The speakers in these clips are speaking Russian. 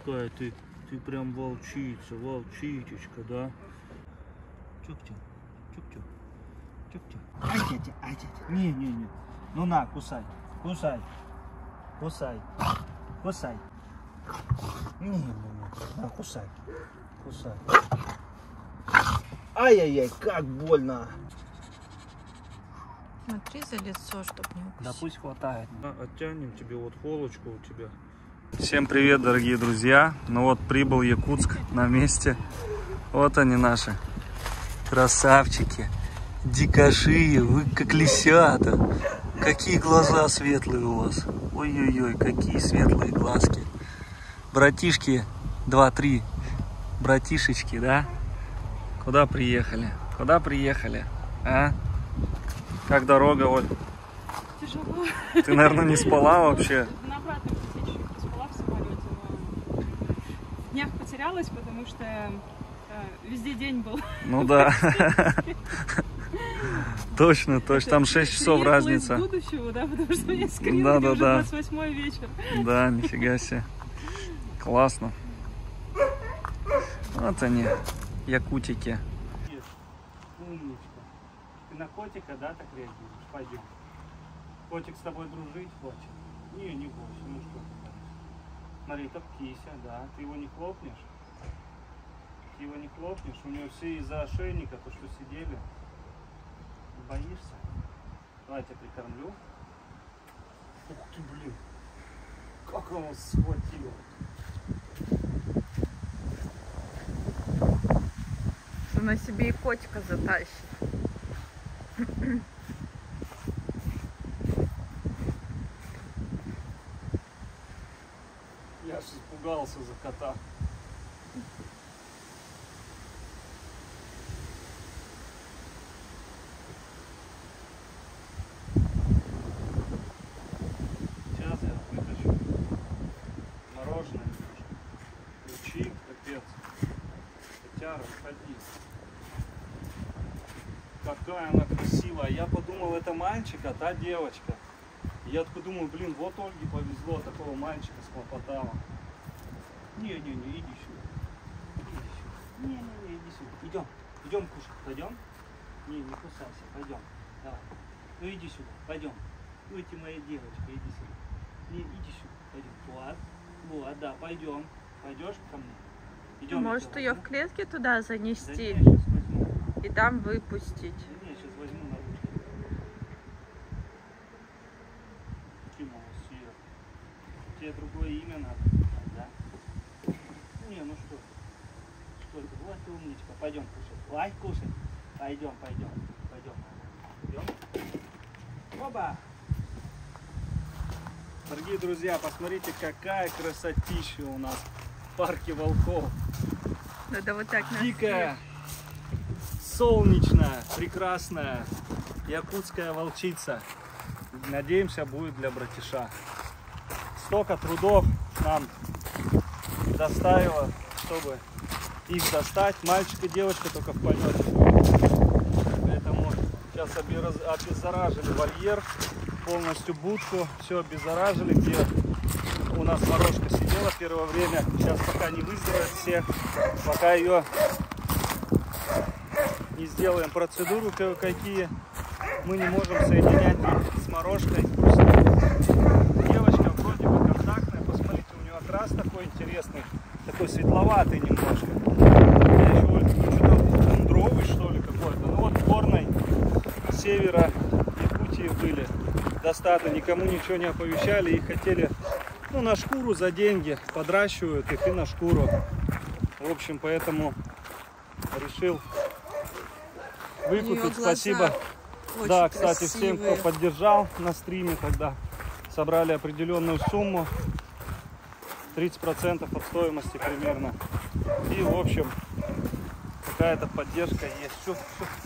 какая ты прям волчица, волчичечка, да? Чук-чук, чук-чук, чук-чук. Ай, дядя, ай, дядя. Не. Ну на, кусай, кусай, кусай, кусай. Не, на, кусай, кусай. Ай-яй-яй, как больно. Смотри за лицо, чтоб не укусить. Да пусть хватает. Оттянем тебе вот холочку у тебя. Всем привет, дорогие друзья. Ну вот прибыл Якутск на месте. Вот они наши красавчики. Дикаши, вы как лисята. Какие глаза светлые у вас. Ой-ой-ой, какие светлые глазки. Братишки 2-3. Братишечки, да? Куда приехали? Куда приехали? А? Как дорога, Оль? Тяжело. Ты, наверное, не спала вообще? На обратном пути чуть поспала в самолете, но в днях потерялась, потому что везде день был. Ну да. Точно, там 6 часов разница. Из будущего, да, потому что мне скринили уже 28 вечер. Да, нифига себе. Классно. Вот они, якутики. Умничка. Ты на котика, да, так реагируешь? Пойдем. Котик с тобой дружить хочет? Не бойся, ну что ты. Смотри, как кися, да. Ты его не хлопнешь? Ты его не хлопнешь? У него все из-за ошейника, то, что сидели. Боишься? Давай я тебя прикормлю. Ух ты, блин. Как он вас схватил. Что на себе и котика затащит. Я аж испугался за кота. Сейчас я вытащу мороженое немножко. Ключи, капец. Котяра, ходи. Какая она красивая. Я подумал, это мальчик, а та девочка. Я такой думаю, блин, вот Ольге повезло, такого мальчика схлопотала. Не, иди сюда. Иди сюда. Не, иди сюда. Идем кушать. Пойдем? Не кусайся, пойдем. Давай. Ну иди сюда, пойдем. Ну эти мои девочки, иди сюда. Не, иди сюда, пойдем. Вот, да, пойдем. Пойдешь ко мне? Идем. Может ее в клетке туда занести, да, не, сейчас возьму. И там выпустить. Да, не, сейчас возьму на ручки. Тебе другое имя надо, да? Не, ну что это? Вот умничка. Пойдем кушать. Давай кушать. Пойдем. Оба! Дорогие друзья, посмотрите, какая красотища у нас в парке волков. Надо вот так. Дикая, солнечная, прекрасная якутская волчица. Надеемся, будет для братиша. Столько трудов нам доставило, чтобы их достать. Мальчик и девочка только в полете. Поэтому сейчас обеззаражили вольер, полностью будку, все обеззаражили, где у нас морожка сидела первое время. Сейчас пока не выздоровеет все, пока ее не сделаем процедуру какие, мы не можем соединять с морожкой. Девочка вроде бы контактная, посмотрите, у нее окрас такой интересный, такой светловатый немножко. Я еще что-то тундровый, что ли, какой-то. Ну вот в горной севера Якутии были. Достаточно, никому ничего не оповещали и хотели, ну, на шкуру за деньги, подращивают их и на шкуру. В общем, поэтому решил выкупить. Спасибо. Да, кстати, всем, кто поддержал на стриме, тогда собрали определенную сумму, 30% от стоимости примерно. И, в общем, какая-то поддержка есть. Все,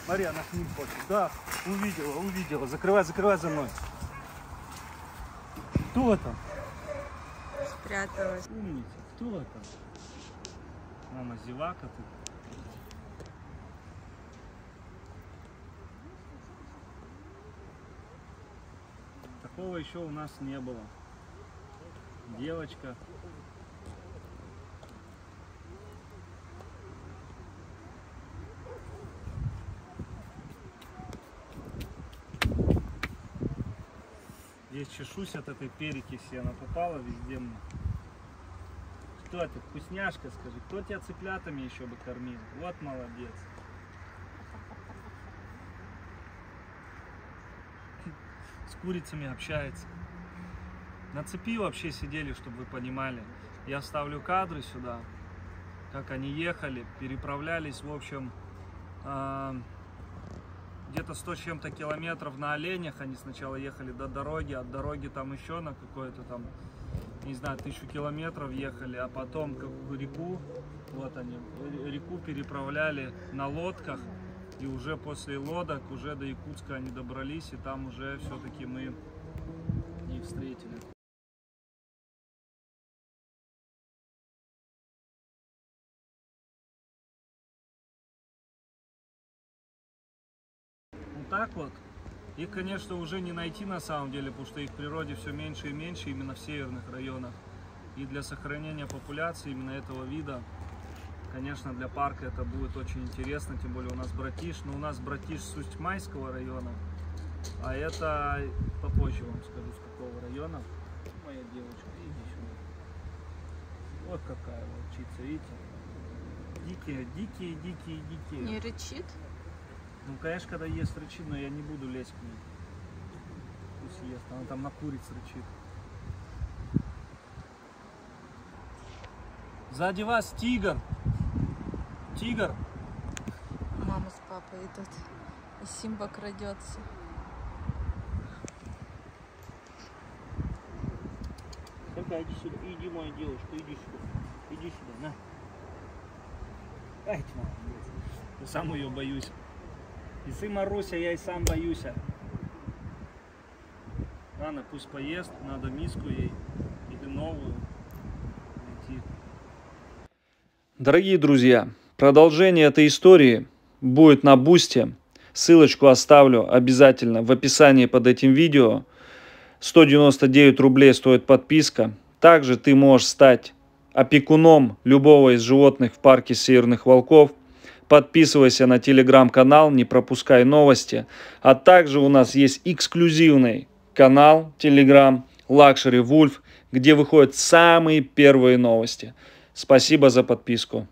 смотри, она к ним хочет. Да, увидела. Закрывай за мной. Кто там? Спряталась. Умница, кто там? Мама зевака ты. Такого еще у нас не было. Девочка трясусь от этой перекиси, она попала везде мне. Кто ты, вкусняшка, скажи? Кто тебя цыплятами еще бы кормил? Вот молодец. С курицами общается. На цепи вообще сидели, чтобы вы понимали. Я вставлю кадры сюда, как они ехали, переправлялись, в общем, где-то 100 с чем-то километров на оленях. Они сначала ехали до дороги, от дороги там еще на какое-то там, не знаю, 1000 километров ехали, а потом как реку, вот они, реку переправляли на лодках, и уже после лодок, уже до Якутска они добрались, и там уже все-таки мы их встретили. Так вот, их, конечно, уже не найти на самом деле, потому что их в природе все меньше и меньше именно в северных районах. И для сохранения популяции именно этого вида, конечно, для парка это будет очень интересно, тем более у нас братиш, но у нас братиш с Усть-Майского района, а это попозже вам скажу, с какого района. Моя девочка, иди сюда. Вот какая волчица, видите? Дикие, дикие, дикие, дикие. Не рычит? Ну, конечно, когда ест рычит, но я не буду лезть к ней. Пусть ест, она там на куриц рычит. Сзади вас тигр. Тигр. Мама с папой идут. И Симба крадется. Такая, иди сюда. Иди, моя девушка, иди сюда. Иди сюда, на. Ай, ты молодец. Я сам ее боюсь. И сын Маруся, я и сам боюсь. Ладно, пусть поест, надо миску ей или новую найти. Дорогие друзья, продолжение этой истории будет на Бусти. Ссылочку оставлю обязательно в описании под этим видео. 199 рублей стоит подписка. Также ты можешь стать опекуном любого из животных в парке Северных Волков. Подписывайся на телеграм-канал, не пропускай новости. А также у нас есть эксклюзивный канал Telegram Luxury Wolf, где выходят самые первые новости. Спасибо за подписку.